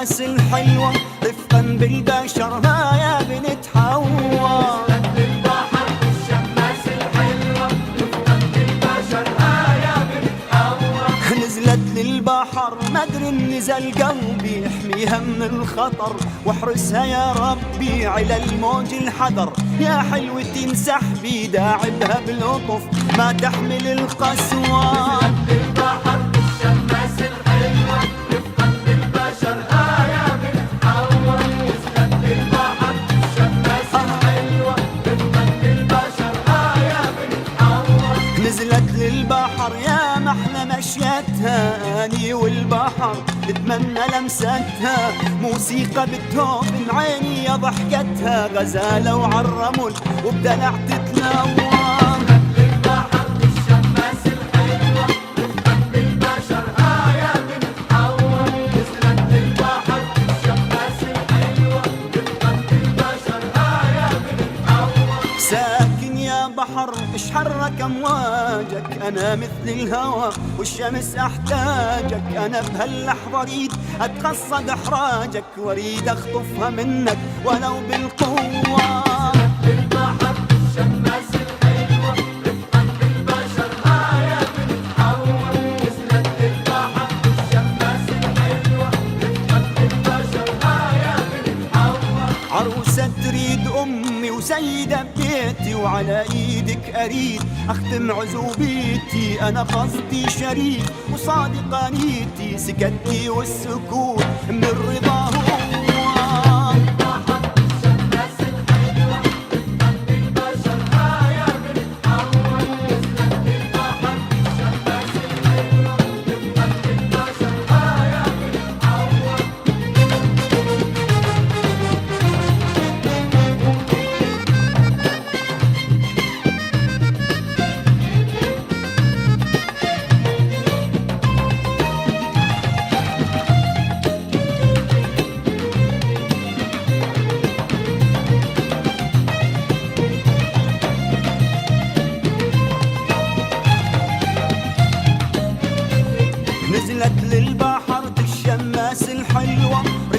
الشماس الحلوة رفقا بالبشر ها يا بنت حوا. نزلت للبحر الشماس الحلوة رفقا بالبشر ها يا بنت حوا. نزلت للبحر مدري النزل قلبي احميها من الخطر واحرسها يا ربي على الموج الحذر. يا حلوتي انسحبي داعبها بلطف ما تحمل القسوة. نزلت للبحر الشماس الحلوة رفقا بالبشر ها يا بنت حوا. نزلت للبحر الشماس الحلوة رفقا بالبشر ها يا بنت حوا. نزلت للبحر يا محلى مشيتها اني والبحر نتمنى لمستها. موسيقى بتهوب من عيني يا ضحكتها غزالة وعالرمل وبدلع تتنوى. للبحر الشماس الحلوة رفقا بالبشر ها يا بنت حوا. نزلت للبحر الشماس الحلوة رفقا بالبشر ها يا بنت حوا. ساكن يا بحر ايش حرك امواجك انا مثل الهوى والشمس احتاجك. انا بهاللحظة اريد اتقصد احراجك واريد اخطفها منك ولو بالقوة. للبحر الشماس الحلوة رفقا بالبشر ها يا بنت حوا. نزلت للبحر الشماس الحلوة رفقا بالبشر ها يا بنت حوا. عروسة تريد أمي وسيدة بيتي وعلى إيدك أريد أختم عزوبيتي. أنا قصدي شريك وصادقة نيتي سكتي والسكوت من الرضا